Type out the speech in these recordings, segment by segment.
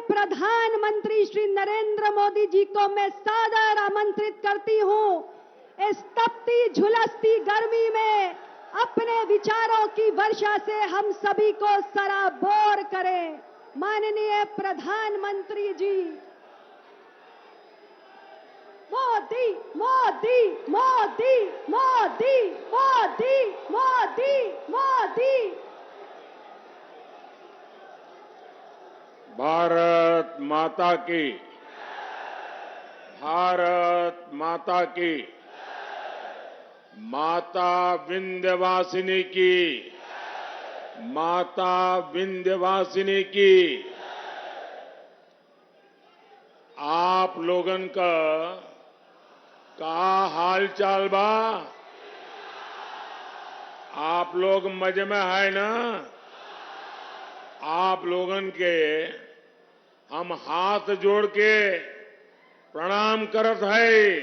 प्रधानमंत्री श्री नरेंद्र मोदी जी को मैं सादर आमंत्रित करती हूं, इस तपती झुलसती गर्मी में अपने विचारों की वर्षा से हम सभी को सराबोर करें। माननीय प्रधानमंत्री जी, मोदी मोदी मोदी मोदी मोदी मोदी मोदी। भारत माता की, भारत माता की, माता विंध्यवासिनी की, माता विंध्यवासिनी की। आप लोगन का हाल चाल बा? आप लोग मजे में है ना? आप लोगन के हम हाथ जोड़ के प्रणाम करत है।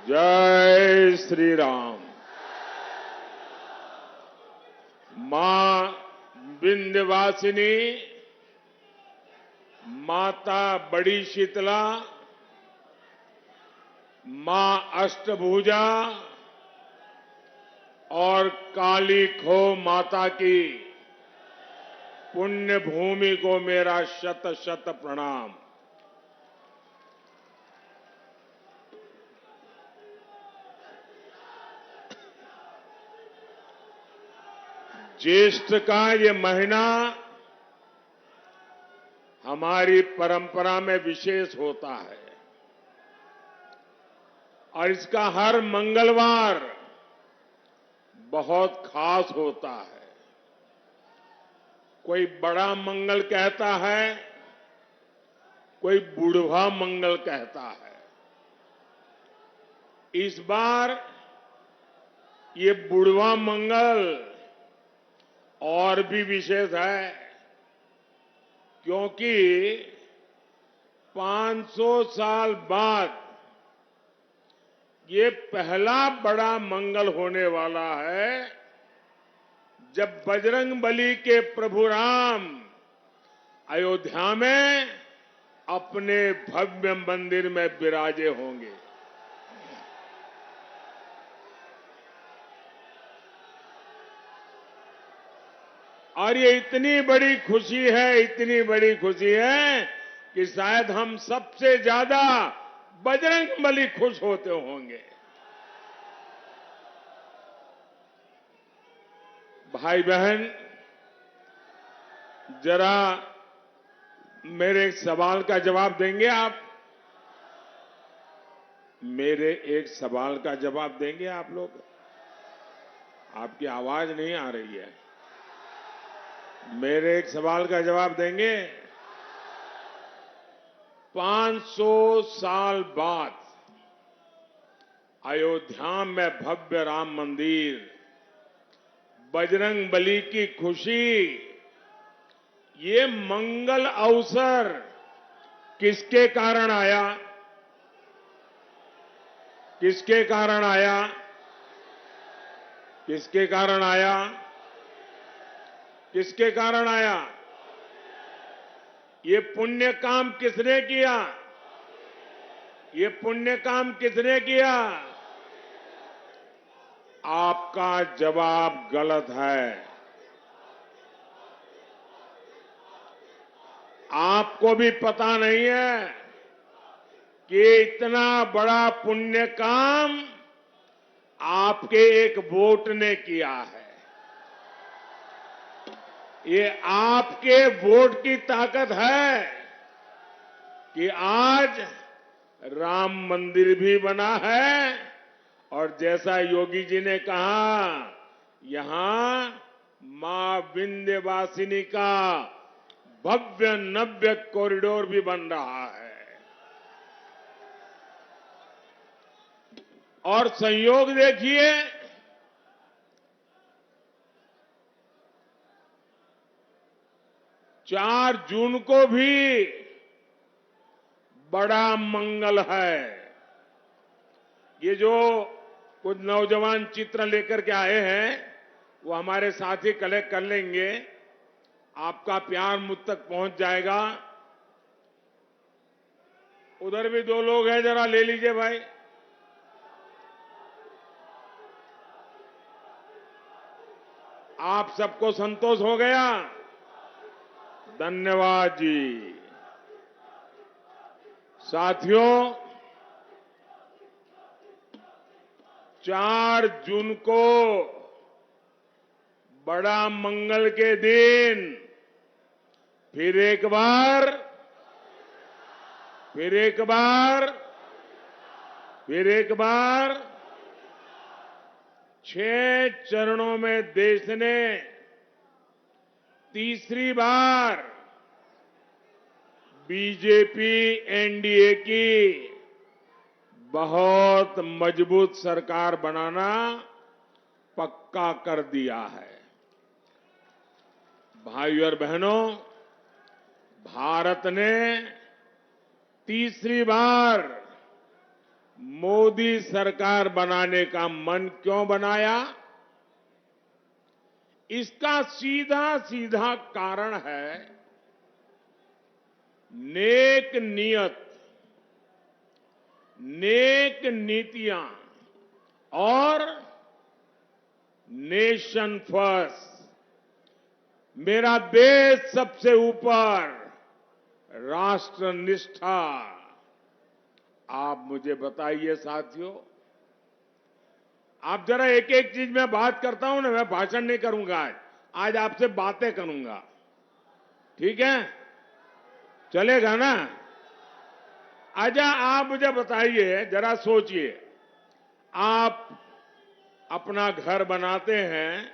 जय श्री राम। मां विंध्यवासिनी, माता बड़ी शीतला, मां अष्टभुजा और काली खो माता की पुण्य भूमि को मेरा शत शत प्रणाम। ज्येष्ठ का ये महीना हमारी परंपरा में विशेष होता है और इसका हर मंगलवार बहुत खास होता है। कोई बड़ा मंगल कहता है, कोई बुढ़वा मंगल कहता है। इस बार ये बुढ़वा मंगल और भी विशेष है, क्योंकि 500 साल बाद ये पहला बड़ा मंगल होने वाला है जब बजरंगबली के प्रभु राम अयोध्या में अपने भव्य मंदिर में विराजे होंगे। और ये इतनी बड़ी खुशी है, इतनी बड़ी खुशी है कि शायद हम सबसे ज्यादा बजरंगबली खुश होते होंगे। भाई बहन, जरा मेरे एक सवाल का जवाब देंगे आप? मेरे एक सवाल का जवाब देंगे आप लोग? आपकी आवाज नहीं आ रही है। मेरे एक सवाल का जवाब देंगे? 500 साल बाद अयोध्या में भव्य राम मंदिर, बजरंगबली की खुशी, ये मंगल अवसर किसके कारण आया? किसके कारण आया? किसके कारण आया? किसके कारण आया? ये पुण्य काम किसने किया? ये पुण्य काम किसने किया? आपका जवाब गलत है। आपको भी पता नहीं है कि इतना बड़ा पुण्य काम आपके एक वोट ने किया है। ये आपके वोट की ताकत है कि आज राम मंदिर भी बना है और जैसा योगी जी ने कहा, यहां मां विंध्यवासिनी का भव्य नव्य कॉरिडोर भी बन रहा है। और संयोग देखिए, 4 जून को भी बड़ा मंगल है। ये जो कुछ नौजवान चित्र लेकर के आए हैं वो हमारे साथी कलेक्ट कर लेंगे। आपका प्यार मुझ तक पहुंच जाएगा। उधर भी 2 लोग हैं, जरा ले लीजिए भाई। आप सबको संतोष हो गया? धन्यवाद जी। साथियों, 4 जून को बड़ा मंगल के दिन फिर एक बार 6 चरणों में देश ने तीसरी बार बीजेपी एनडीए की बहुत मजबूत सरकार बनाना पक्का कर दिया है। भाइयों और बहनों, भारत ने तीसरी बार मोदी सरकार बनाने का मन क्यों बनाया? इसका सीधा सीधा कारण है नेक नियत, नेक नीतियां और नेशन फर्स्ट, मेरा देश सबसे ऊपर, राष्ट्र निष्ठा। आप मुझे बताइए साथियों, आप जरा एक एक चीज में बात करता हूं ना, मैं भाषण नहीं करूंगा आज आपसे बातें करूंगा। ठीक है? चलेगा ना? अच्छा, आप मुझे बताइए, जरा सोचिए, आप अपना घर बनाते हैं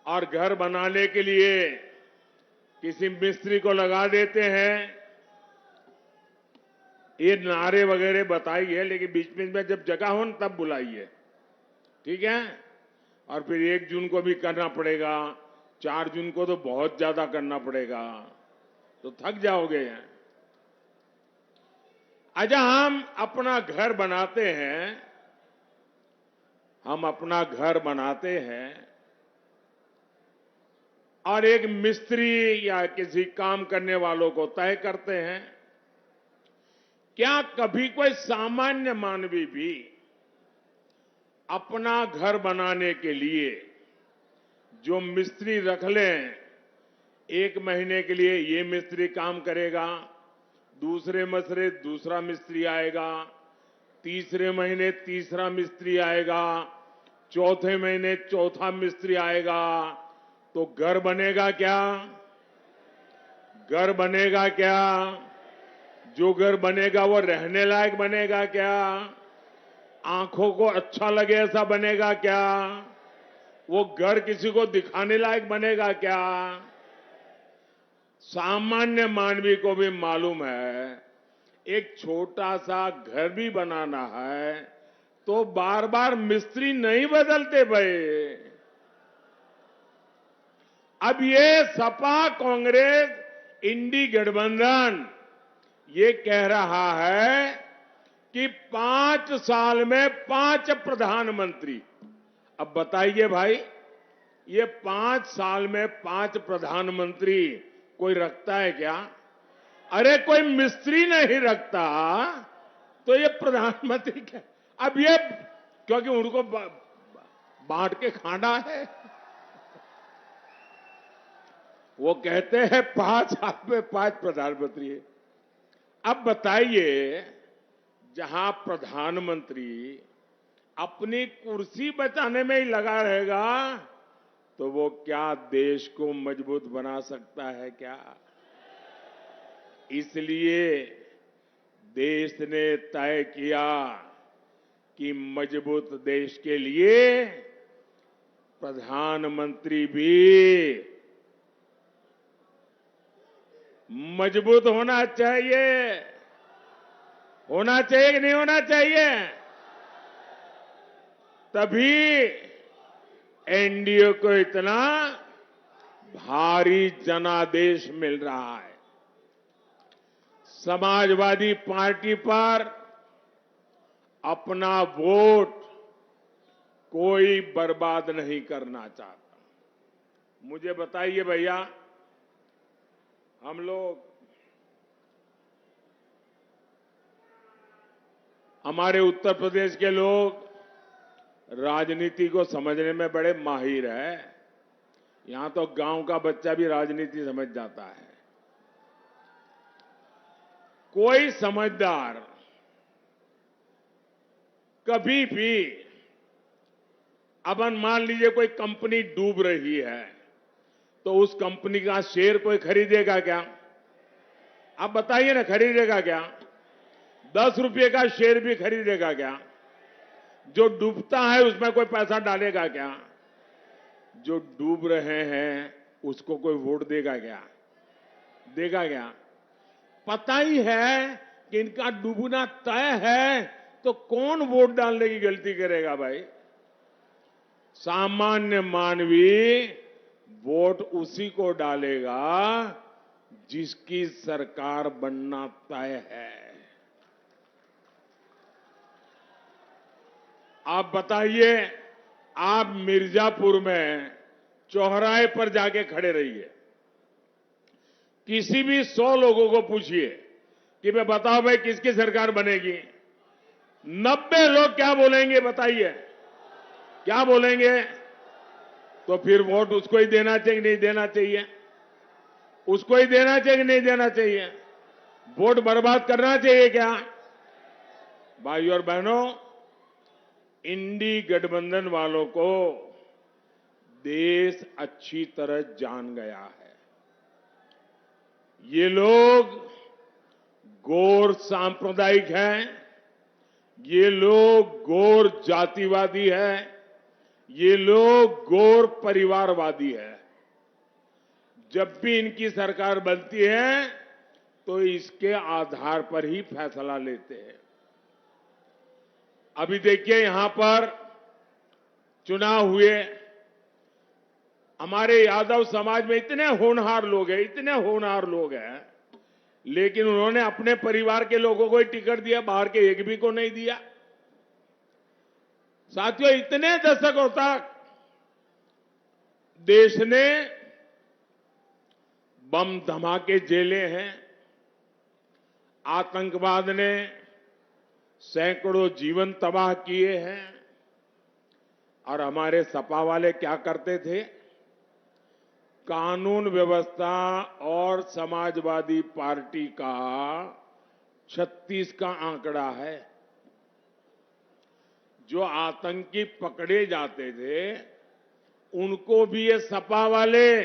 और घर बनाने के लिए किसी मिस्त्री को लगा देते हैं। ये नारे वगैरह बताइए, लेकिन बीच में जब जगह हो न तब बुलाइए। ठीक है? और फिर 1 जून को भी करना पड़ेगा, 4 जून को तो बहुत ज्यादा करना पड़ेगा, तो थक जाओगे। अच्छा, हम अपना घर बनाते हैं और एक मिस्त्री या किसी काम करने वालों को तय करते हैं। क्या कभी कोई सामान्य मानवी भी अपना घर बनाने के लिए जो मिस्त्री रख लें, 1 महीने के लिए ये मिस्त्री काम करेगा, दूसरे महीने दूसरा मिस्त्री आएगा, तीसरे महीने तीसरा मिस्त्री आएगा, चौथे महीने चौथा मिस्त्री आएगा, तो घर बनेगा क्या? घर बनेगा क्या? जो घर बनेगा वो रहने लायक बनेगा क्या? आंखों को अच्छा लगे ऐसा बनेगा क्या? वो घर किसी को दिखाने लायक बनेगा क्या? सामान्य मानवी को भी मालूम है, एक छोटा सा घर भी बनाना है तो बार बार मिस्त्री नहीं बदलते भाई। अब ये सपा कांग्रेस इंडी गठबंधन ये कह रहा है कि 5 साल में 5 प्रधानमंत्री। अब बताइए भाई, ये 5 साल में 5 प्रधानमंत्री कोई रखता है क्या? अरे कोई मिस्त्री नहीं रखता तो ये प्रधानमंत्री क्या? अब ये क्योंकि उनको बांट के खाना है, वो कहते हैं 5 साल में 5 प्रधानमंत्री है। अब बताइए, जहां प्रधानमंत्री अपनी कुर्सी बचाने में ही लगा रहेगा तो वो क्या देश को मजबूत बना सकता है क्या? इसलिए देश ने तय किया कि मजबूत देश के लिए प्रधानमंत्री भी मजबूत होना चाहिए। होना चाहिए कि नहीं होना चाहिए? तभी एनडीए को इतना भारी जनादेश मिल रहा है। समाजवादी पार्टी पर अपना वोट कोई बर्बाद नहीं करना चाहता। मुझे बताइए भैया, हम लोग हमारे उत्तर प्रदेश के लोग राजनीति को समझने में बड़े माहिर हैं। यहां तो गांव का बच्चा भी राजनीति समझ जाता है। कोई समझदार कभी भी, अब मान लीजिए कोई कंपनी डूब रही है तो उस कंपनी का शेयर कोई खरीदेगा क्या? आप बताइए ना, खरीदेगा क्या? 10 रुपये का शेयर भी खरीदेगा क्या? जो डूबता है उसमें कोई पैसा डालेगा क्या? जो डूब रहे हैं उसको कोई वोट देगा क्या? देगा क्या? पता ही है कि इनका डूबना तय है, तो कौन वोट डालने की गलती करेगा भाई? सामान्य मानवी वोट उसी को डालेगा जिसकी सरकार बनना तय है। आप बताइए, आप मिर्जापुर में चौराहे पर जाके खड़े रहिए, किसी भी 100 लोगों को पूछिए कि मैं बताओ भाई किसकी सरकार बनेगी, 90 लोग क्या बोलेंगे? बताइए, क्या बोलेंगे? तो फिर वोट उसको ही देना चाहिए, नहीं देना चाहिए? उसको ही देना चाहिए, नहीं देना चाहिए? वोट बर्बाद करना चाहिए क्या? भाइयों और बहनों, इंडी गठबंधन वालों को देश अच्छी तरह जान गया है। ये लोग गौर सांप्रदायिक हैं, ये लोग गौर जातिवादी हैं, ये लोग गौर परिवारवादी है। जब भी इनकी सरकार बनती है तो इसके आधार पर ही फैसला लेते हैं। अभी देखिए, यहां पर चुनाव हुए, हमारे यादव समाज में इतने होनहार लोग हैं, इतने होनहार लोग हैं, लेकिन उन्होंने अपने परिवार के लोगों को ही टिकट दिया, बाहर के एक भी को नहीं दिया। साथियों, इतने दशकों तक देश ने बम धमाके झेले हैं, आतंकवाद ने सैकड़ों जीवन तबाह किए हैं, और हमारे सपा वाले क्या करते थे? कानून व्यवस्था और समाजवादी पार्टी का 36 का आंकड़ा है। जो आतंकी पकड़े जाते थे उनको भी ये सपा वाले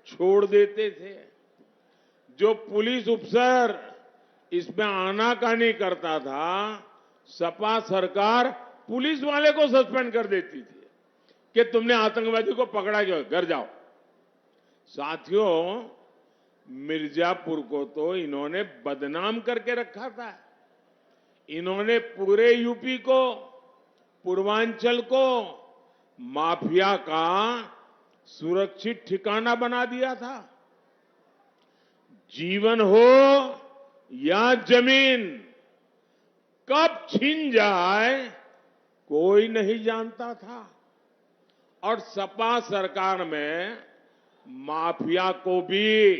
छोड़ देते थे। जो पुलिस अफसर इसमें आनाकानी करता था, सपा सरकार पुलिस वाले को सस्पेंड कर देती थी कि तुमने आतंकवादी को पकड़ा क्यों, घर जाओ। साथियों, मिर्जापुर को तो इन्होंने बदनाम करके रखा था। इन्होंने पूरे यूपी को, पूर्वांचल को माफिया का सुरक्षित ठिकाना बना दिया था। जीवन हो या जमीन, कब छीन जाए कोई नहीं जानता था। और सपा सरकार में माफिया को भी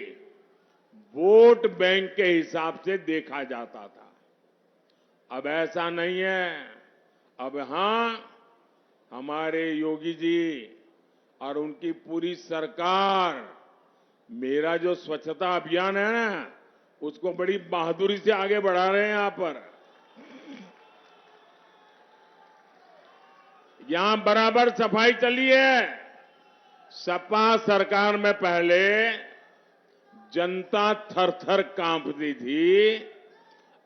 वोट बैंक के हिसाब से देखा जाता था। अब ऐसा नहीं है। अब हां, हमारे योगी जी और उनकी पूरी सरकार मेरा जो स्वच्छता अभियान है ना, उसको बड़ी बहादुरी से आगे बढ़ा रहे हैं। यहां बराबर सफाई चली है। सपा सरकार में पहले जनता थर-थर कांपती थी,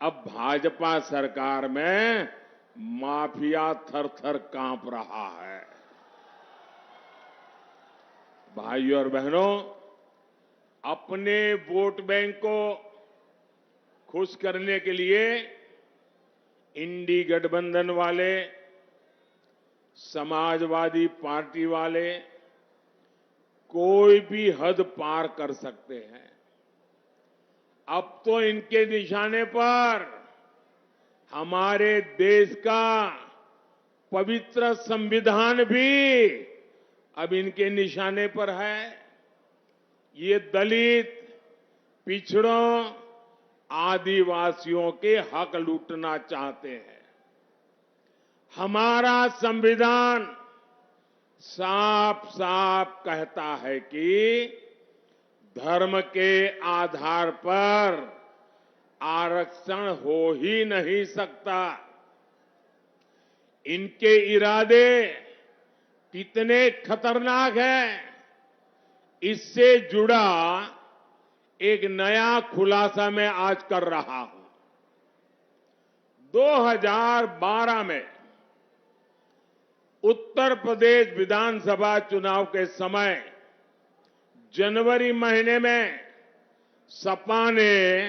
अब भाजपा सरकार में माफिया थर-थर कांप रहा है। भाइयों और बहनों, अपने वोट बैंक को खुश करने के लिए इंडी गठबंधन वाले, समाजवादी पार्टी वाले कोई भी हद पार कर सकते हैं। अब तो इनके निशाने पर हमारे देश का पवित्र संविधान भी अब इनके निशाने पर है। ये दलित, पिछड़ों, आदिवासियों के हक लूटना चाहते हैं। हमारा संविधान साफ साफ कहता है कि धर्म के आधार पर आरक्षण हो ही नहीं सकता। इनके इरादे कितने खतरनाक हैं, इससे जुड़ा एक नया खुलासा मैं आज कर रहा हूं। 2012 में उत्तर प्रदेश विधानसभा चुनाव के समय जनवरी महीने में सपा ने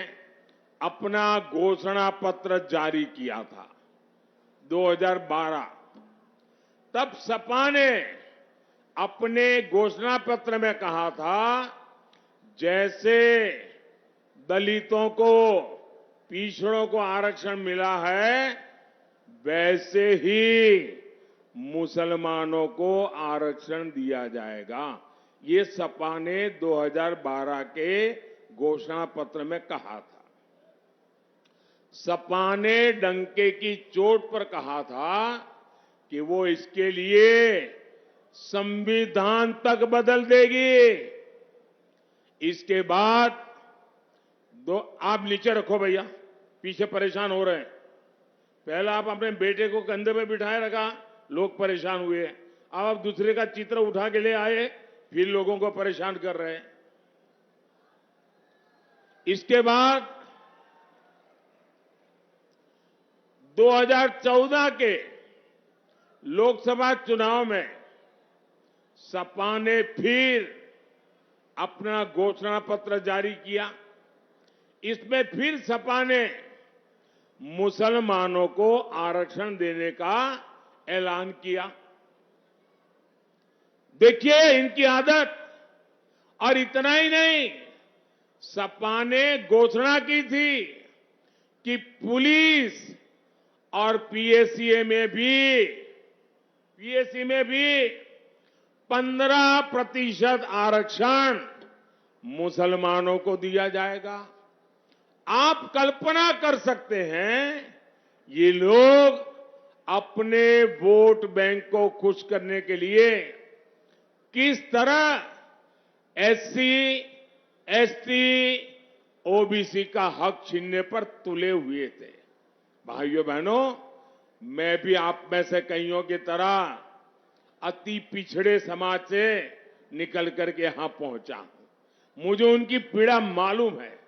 अपना घोषणा पत्र जारी किया था। 2012 तब सपा ने अपने घोषणा पत्र में कहा था, जैसे दलितों को, पिछड़ों को आरक्षण मिला है, वैसे ही मुसलमानों को आरक्षण दिया जाएगा। ये सपा ने 2012 के घोषणा पत्र में कहा था। सपा ने डंके की चोट पर कहा था कि वो इसके लिए संविधान तक बदल देगी। इसके बाद आप नीचे रखो भैया, पीछे परेशान हो रहे हैं। पहले आप अपने बेटे को कंधे पे बिठाए रखा, लोग परेशान हुए। अब आप दूसरे का चित्र उठा के ले आए, फिर लोगों को परेशान कर रहे हैं। इसके बाद 2014 के लोकसभा चुनाव में सपा ने फिर अपना घोषणा पत्र जारी किया। इसमें फिर सपा ने मुसलमानों को आरक्षण देने का ऐलान किया। देखिए इनकी आदत। और इतना ही नहीं, सपा ने घोषणा की थी कि पुलिस और पीएससी में भी 15% आरक्षण मुसलमानों को दिया जाएगा। आप कल्पना कर सकते हैं, ये लोग अपने वोट बैंक को खुश करने के लिए किस तरह एससी, एसटी, ओबीसी का हक छीनने पर तुले हुए थे। भाइयों बहनों, मैं भी आप में से कईयों की तरह अति पिछड़े समाज से निकल करके यहां पहुंचा हूं। मुझे उनकी पीड़ा मालूम है।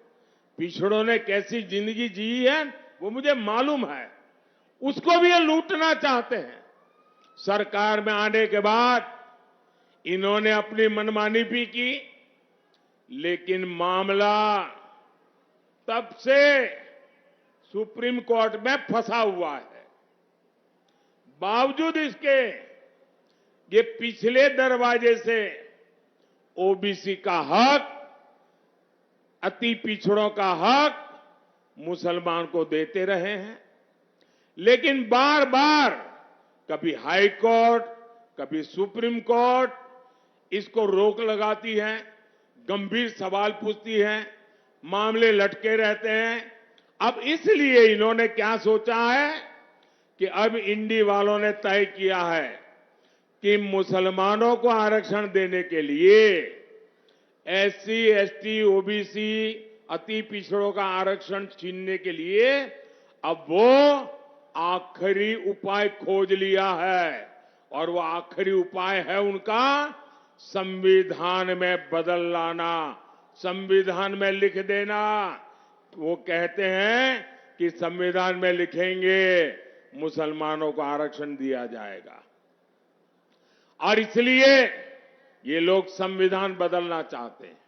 पिछड़ों ने कैसी जिंदगी जी है वो मुझे मालूम है। उसको भी ये लूटना चाहते हैं। सरकार में आने के बाद इन्होंने अपनी मनमानी भी की, लेकिन मामला तब से सुप्रीम कोर्ट में फंसा हुआ है। बावजूद इसके ये पिछले दरवाजे से ओबीसी का हक, अति पिछड़ों का हक मुसलमान को देते रहे हैं। लेकिन बार बार कभी हाई कोर्ट, कभी सुप्रीम कोर्ट इसको रोक लगाती है, गंभीर सवाल पूछती है, मामले लटके रहते हैं। अब इसलिए इन्होंने क्या सोचा है कि अब इंडी वालों ने तय किया है कि मुसलमानों को आरक्षण देने के लिए एससी, एसटी, ओबीसी, अति पिछड़ों का आरक्षण छीनने के लिए अब वो आखिरी उपाय खोज लिया है। और वो आखिरी उपाय है उनका संविधान में बदल लाना, संविधान में लिख देना। वो कहते हैं कि संविधान में लिखेंगे मुसलमानों को आरक्षण दिया जाएगा। और इसलिए ये लोग संविधान बदलना चाहते हैं।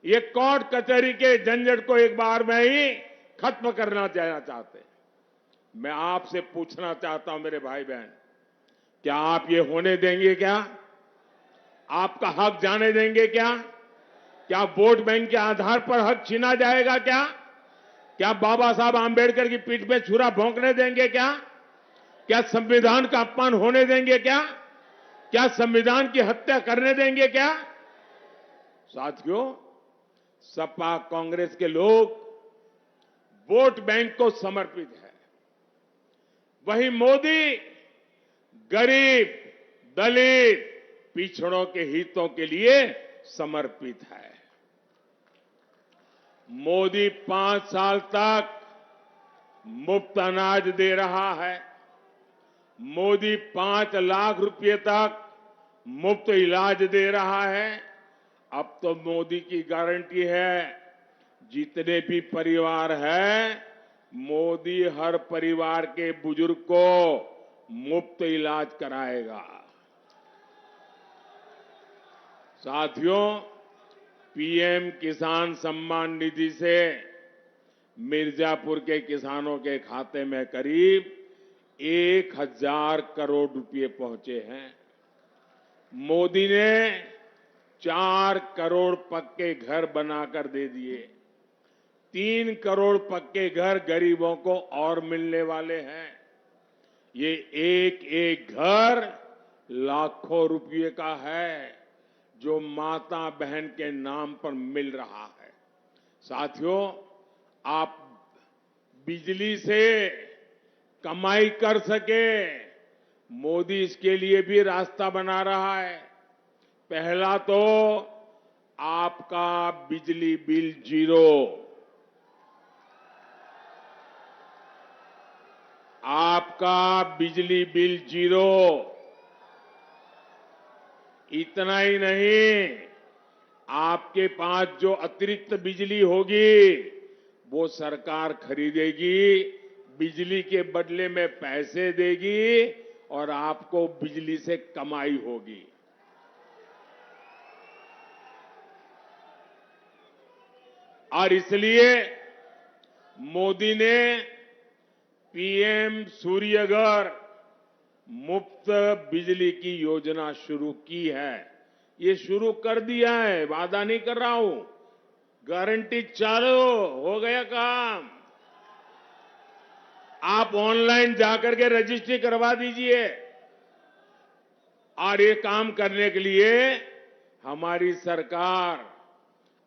ये कोर्ट कचहरी के झंझट को एक बार में ही खत्म करना चाहते हैं। मैं आपसे पूछना चाहता हूं मेरे भाई बहन, क्या आप ये होने देंगे? क्या आपका हक जाने देंगे क्या? क्या वोट बैंक के आधार पर हक छीना जाएगा क्या? क्या बाबा साहब आंबेडकर की पीठ पे छुरा भोंकने देंगे क्या? क्या संविधान का अपमान होने देंगे क्या? क्या संविधान की हत्या करने देंगे क्या? साथियों, सपा कांग्रेस के लोग वोट बैंक को समर्पित है। वहीं मोदी गरीब, दलित, पिछड़ों के हितों के लिए समर्पित है। मोदी 5 साल तक मुफ्त अनाज दे रहा है। मोदी 5 लाख रुपए तक मुफ्त इलाज दे रहा है। अब तो मोदी की गारंटी है, जितने भी परिवार हैं, मोदी हर परिवार के बुजुर्ग को मुफ्त इलाज कराएगा। साथियों, पीएम किसान सम्मान निधि से मिर्जापुर के किसानों के खाते में करीब 1000 करोड़ रुपए पहुंचे हैं। मोदी ने 4 करोड़ पक्के घर बनाकर दे दिए। 3 करोड़ पक्के घर गरीबों को और मिलने वाले हैं। ये एक एक घर लाखों रुपए का है, जो माता बहन के नाम पर मिल रहा है। साथियों, आप बिजली से कमाई कर सके, मोदी इसके लिए भी रास्ता बना रहा है। पहला तो आपका बिजली बिल जीरो। आपका बिजली बिल जीरो। इतना ही नहीं, आपके पास जो अतिरिक्त बिजली होगी वो सरकार खरीदेगी, बिजली के बदले में पैसे देगी और आपको बिजली से कमाई होगी। और इसलिए मोदी ने पीएम सूर्यघर मुफ्त बिजली की योजना शुरू की है। ये शुरू कर दिया है, वादा नहीं कर रहा हूं, गारंटी चालू हो गया काम। आप ऑनलाइन जाकर के रजिस्ट्री करवा दीजिए। और ये काम करने के लिए हमारी सरकार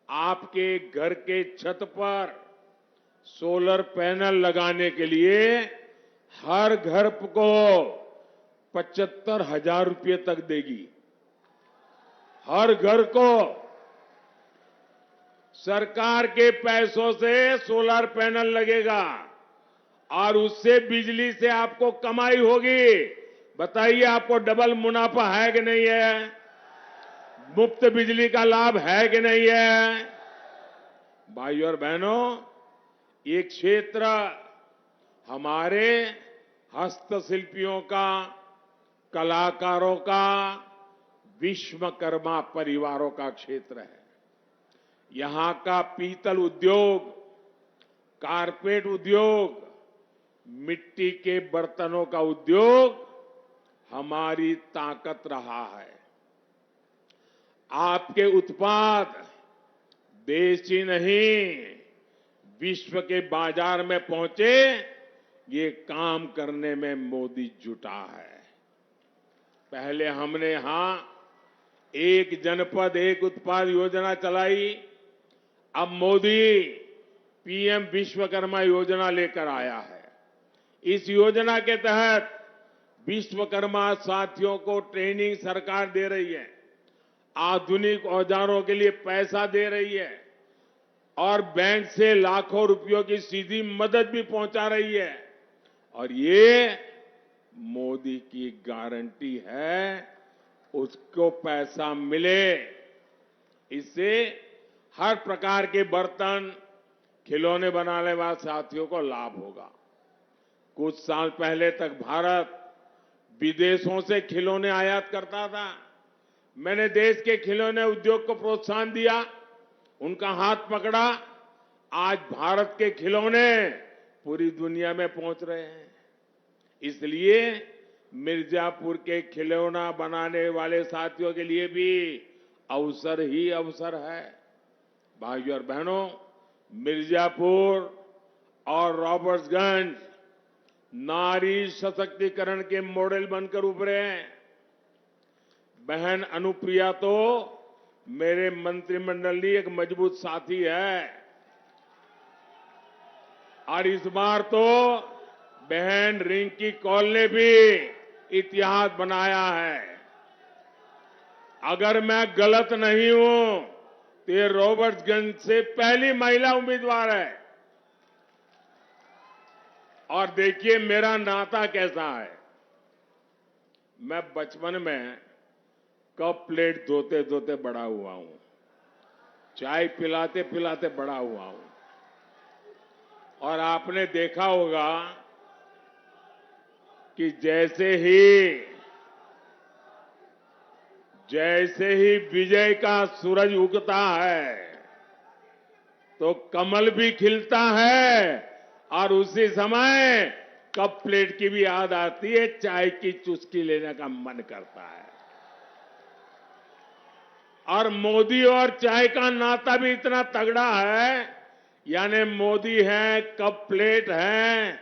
आपके घर के छत पर सोलर पैनल लगाने के लिए हर घर को 75,000 रुपये तक देगी। हर घर को सरकार के पैसों से सोलर पैनल लगेगा और उससे बिजली से आपको कमाई होगी। बताइए, आपको डबल मुनाफा है कि नहीं है? मुफ्त बिजली का लाभ है कि नहीं है? भाइयों और बहनों, ये क्षेत्र हमारे हस्तशिल्पियों का, कलाकारों का, विश्वकर्मा परिवारों का क्षेत्र है। यहां का पीतल उद्योग, कारपेट उद्योग, मिट्टी के बर्तनों का उद्योग हमारी ताकत रहा है। आपके उत्पाद देश ही नहीं, विश्व के बाजार में पहुंचे, ये काम करने में मोदी जुटा है। पहले हमने यहां एक जनपद एक उत्पाद योजना चलाई। अब मोदी पीएम विश्वकर्मा योजना लेकर आया है। इस योजना के तहत विश्वकर्मा साथियों को ट्रेनिंग सरकार दे रही है, आधुनिक औजारों के लिए पैसा दे रही है और बैंक से लाखों रुपयों की सीधी मदद भी पहुंचा रही है। और ये मोदी की गारंटी है, उसको पैसा मिले। इससे हर प्रकार के बर्तन, खिलौने बनाने वाले साथियों को लाभ होगा। कुछ साल पहले तक भारत विदेशों से खिलौने आयात करता था। मैंने देश के खिलौने उद्योग को प्रोत्साहन दिया, उनका हाथ पकड़ा। आज भारत के खिलौने पूरी दुनिया में पहुंच रहे हैं। इसलिए मिर्जापुर के खिलौना बनाने वाले साथियों के लिए भी अवसर ही अवसर है। भाइयों और बहनों, मिर्जापुर और रॉबर्ट्सगंज नारी सशक्तिकरण के मॉडल बनकर उभरे हैं। बहन अनुप्रिया तो मेरे मंत्रिमंडल की एक मजबूत साथी है और इस बार तो बहन रिंकी कौल ने भी इतिहास बनाया है। अगर मैं गलत नहीं हूं तो ये रॉबर्ट्सगंज से पहली महिला उम्मीदवार है। और देखिए मेरा नाता कैसा है। मैं बचपन में कप प्लेट धोते धोते बड़ा हुआ हूं, चाय पिलाते पिलाते बड़ा हुआ हूं। और आपने देखा होगा कि जैसे ही विजय का सूरज उगता है तो कमल भी खिलता है और उसी समय कप प्लेट की भी याद आती है, चाय की चुस्की लेने का मन करता है। और मोदी और चाय का नाता भी इतना तगड़ा है, यानी मोदी है, कप प्लेट है,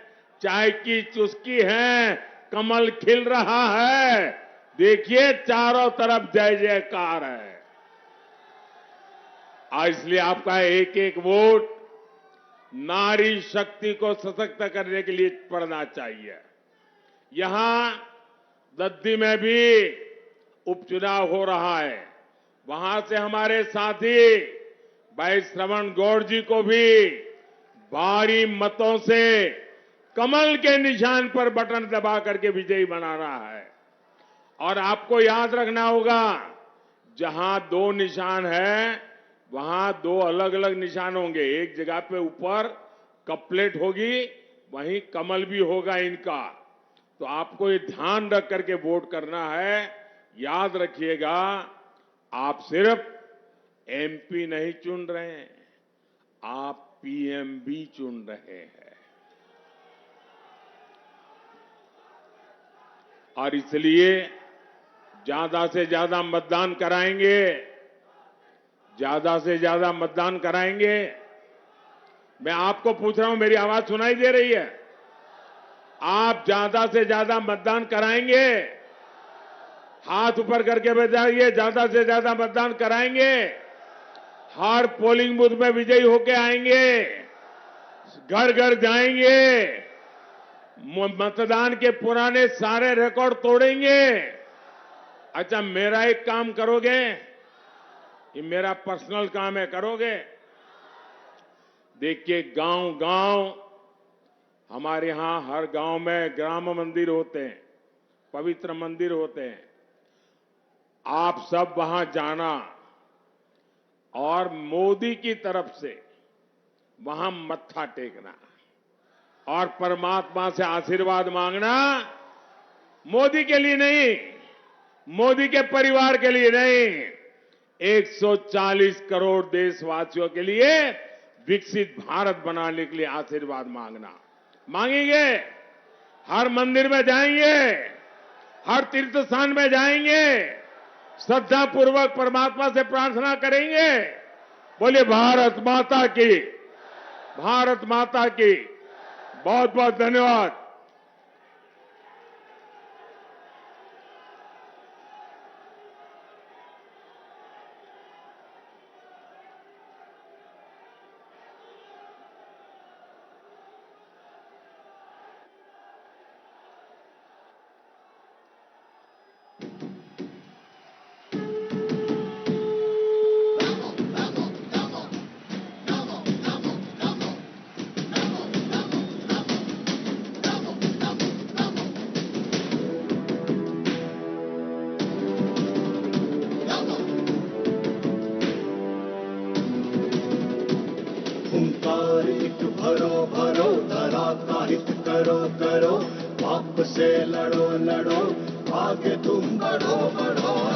चाय की चुस्की है, कमल खिल रहा है। देखिए चारों तरफ जय जयकार है। आज इसलिए आपका एक एक वोट नारी शक्ति को सशक्त करने के लिए पड़ना चाहिए। यहां दद्दी में भी उपचुनाव हो रहा है। वहां से हमारे साथी भाई श्रवण गौड़ जी को भी भारी मतों से कमल के निशान पर बटन दबा करके विजयी बनाना है। और आपको याद रखना होगा, जहां दो निशान है वहां दो अलग अलग निशान होंगे। एक जगह पे ऊपर कप प्लेट होगी, वहीं कमल भी होगा इनका। तो आपको ये ध्यान रख करके वोट करना है। याद रखिएगा, आप सिर्फ एमपी नहीं चुन रहे हैं, आप पीएम भी चुन रहे हैं। और इसलिए ज्यादा से ज्यादा मतदान कराएंगे, ज्यादा से ज्यादा मतदान कराएंगे। मैं आपको पूछ रहा हूं, मेरी आवाज सुनाई दे रही है? आप ज्यादा से ज्यादा मतदान कराएंगे? हाथ ऊपर करके बताइए, ज्यादा से ज्यादा मतदान कराएंगे? हर पोलिंग बूथ में विजयी होके आएंगे, घर घर जाएंगे, मतदान के पुराने सारे रिकॉर्ड तोड़ेंगे। अच्छा, मेरा एक काम करोगे? ये मेरा पर्सनल काम है, करोगे? देखिए गांव गांव, हमारे यहां हर गांव में ग्राम मंदिर होते हैं, पवित्र मंदिर होते हैं। आप सब वहां जाना और मोदी की तरफ से वहां मत्था टेकना और परमात्मा से आशीर्वाद मांगना। मोदी के लिए नहीं, मोदी के परिवार के लिए नहीं, 140 करोड़ देशवासियों के लिए विकसित भारत बनाने के लिए आशीर्वाद मांगना। मांगेंगे? हर मंदिर में जाएंगे, हर तीर्थ स्थान में जाएंगे, श्रद्धा पूर्वक परमात्मा से प्रार्थना करेंगे। बोलिए भारत माता की, भारत माता की। बहुत बहुत धन्यवाद। हुंकार एक भरो भरो, धरा का हित करो करो, पाप से लड़ो लड़ो, आगे तुम बढ़ो बढ़ो।